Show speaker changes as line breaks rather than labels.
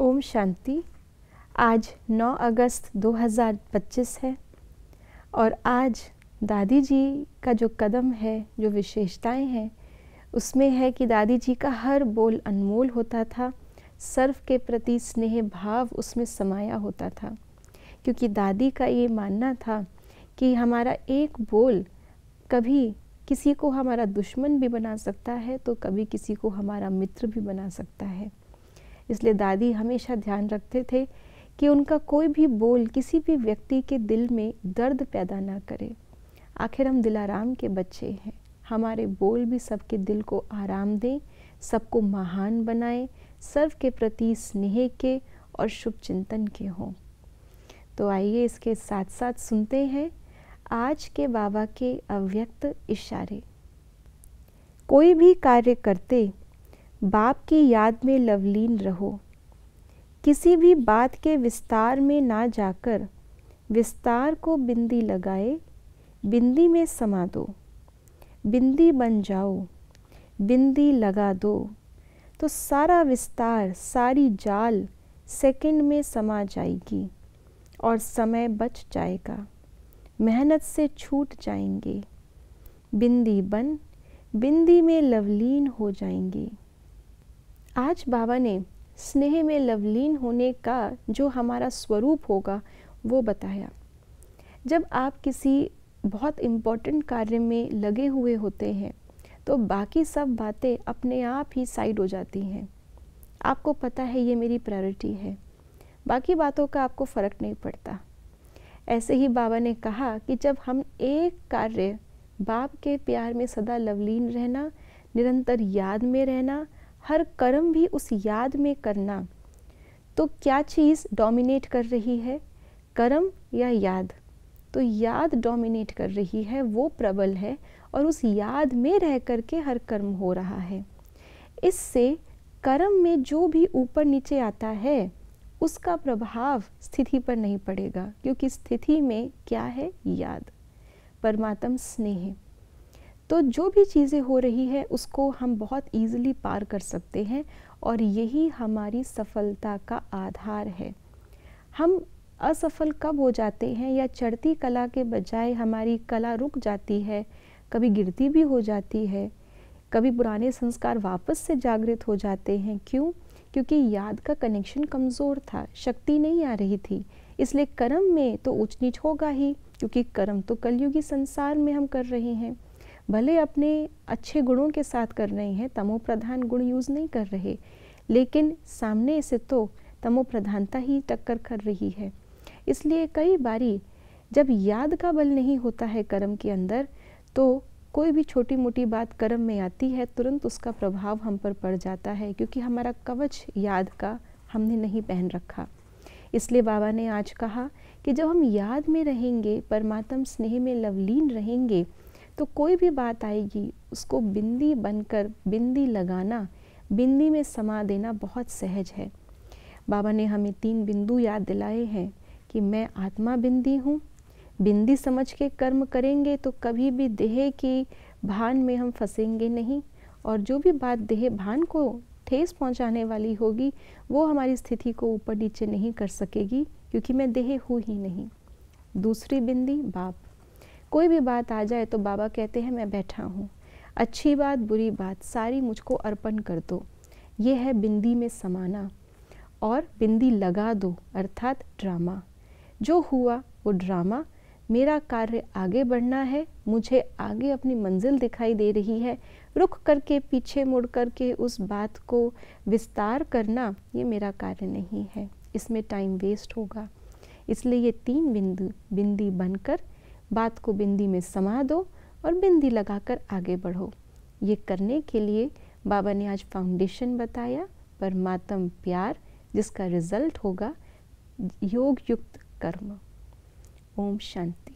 ओम शांति। आज 9 अगस्त 2025 है और आज दादी जी का जो कदम है, जो विशेषताएं हैं, उसमें है कि दादी जी का हर बोल अनमोल होता था। सर्व के प्रति स्नेह भाव उसमें समाया होता था, क्योंकि दादी का ये मानना था कि हमारा एक बोल कभी किसी को हमारा दुश्मन भी बना सकता है, तो कभी किसी को हमारा मित्र भी बना सकता है। इसलिए दादी हमेशा ध्यान रखते थे कि उनका कोई भी बोल किसी भी व्यक्ति के दिल में दर्द पैदा ना करे। आखिर हम दिलाराम के बच्चे हैं, हमारे बोल भी सबके दिल को आराम दें, सबको महान बनाएं, सर्व के प्रति स्नेह के और शुभ चिंतन के हों। तो आइए इसके साथ साथ सुनते हैं आज के बाबा के अव्यक्त इशारे। कोई भी कार्य करते बाप की याद में लवलीन रहो। किसी भी बात के विस्तार में ना जाकर विस्तार को बिंदी लगाए, बिंदी में समा दो। बिंदी बन जाओ, बिंदी लगा दो, तो सारा विस्तार, सारी जाल सेकंड में समा जाएगी और समय बच जाएगा, मेहनत से छूट जाएंगे। बिंदी बन बिंदी में लवलीन हो जाएंगे। आज बाबा ने स्नेह में लवलीन होने का जो हमारा स्वरूप होगा वो बताया। जब आप किसी बहुत इम्पोर्टेंट कार्य में लगे हुए होते हैं तो बाकी सब बातें अपने आप ही साइड हो जाती हैं। आपको पता है ये मेरी प्रायोरिटी है, बाकी बातों का आपको फ़र्क नहीं पड़ता। ऐसे ही बाबा ने कहा कि जब हम एक कार्य, बाप के प्यार में सदा लवलीन रहना, निरंतर याद में रहना, हर कर्म भी उस याद में करना, तो क्या चीज़ डोमिनेट कर रही है, कर्म या याद? तो याद डोमिनेट कर रही है, वो प्रबल है और उस याद में रह करके हर कर्म हो रहा है। इससे कर्म में जो भी ऊपर नीचे आता है उसका प्रभाव स्थिति पर नहीं पड़ेगा, क्योंकि स्थिति में क्या है? याद, परमात्म स्नेह। तो जो भी चीज़ें हो रही है उसको हम बहुत ईजिली पार कर सकते हैं और यही हमारी सफलता का आधार है। हम असफल कब हो जाते हैं या चढ़ती कला के बजाय हमारी कला रुक जाती है, कभी गिरती भी हो जाती है, कभी पुराने संस्कार वापस से जागृत हो जाते हैं। क्यों? क्योंकि याद का कनेक्शन कमज़ोर था, शक्ति नहीं आ रही थी। इसलिए कर्म में तो ऊंच नीच होगा ही, क्योंकि कर्म तो कलयुगी संसार में हम कर रहे हैं। भले अपने अच्छे गुणों के साथ कर रहे हैं, तमो प्रधान गुण यूज़ नहीं कर रहे, लेकिन सामने से तो तमो प्रधानता ही टक्कर कर रही है। इसलिए कई बारी जब याद का बल नहीं होता है कर्म के अंदर, तो कोई भी छोटी मोटी बात कर्म में आती है, तुरंत उसका प्रभाव हम पर पड़ जाता है, क्योंकि हमारा कवच याद का हमने नहीं पहन रखा। इसलिए बाबा ने आज कहा कि जब हम याद में रहेंगे, परमात्म स्नेह में लवलीन रहेंगे, तो कोई भी बात आएगी उसको बिंदी बनकर बिंदी लगाना, बिंदी में समा देना बहुत सहज है। बाबा ने हमें 3 बिंदु याद दिलाए हैं कि मैं आत्मा बिंदी हूँ। बिंदी समझ के कर्म करेंगे तो कभी भी देह की भान में हम फंसेंगे नहीं, और जो भी बात देह भान को ठेस पहुँचाने वाली होगी वो हमारी स्थिति को ऊपर नीचे नहीं कर सकेगी, क्योंकि मैं देह हूँ ही नहीं। दूसरी बिंदी बाप। कोई भी बात आ जाए तो बाबा कहते हैं मैं बैठा हूँ, अच्छी बात बुरी बात सारी मुझको अर्पण कर दो। ये है बिंदी में समाना। और बिंदी लगा दो अर्थात ड्रामा। जो हुआ वो ड्रामा, मेरा कार्य आगे बढ़ना है, मुझे आगे अपनी मंजिल दिखाई दे रही है, रुक करके पीछे मुड़ करके उस बात को विस्तार करना ये मेरा कार्य नहीं है, इसमें टाइम वेस्ट होगा। इसलिए ये 3 बिंदु, बिंदी बनकर बात को बिंदी में समा दो और बिंदी लगाकर आगे बढ़ो। ये करने के लिए बाबा ने आज फाउंडेशन बताया, परमात्म प्यार, जिसका रिजल्ट होगा योग युक्त कर्म। ओम शांति।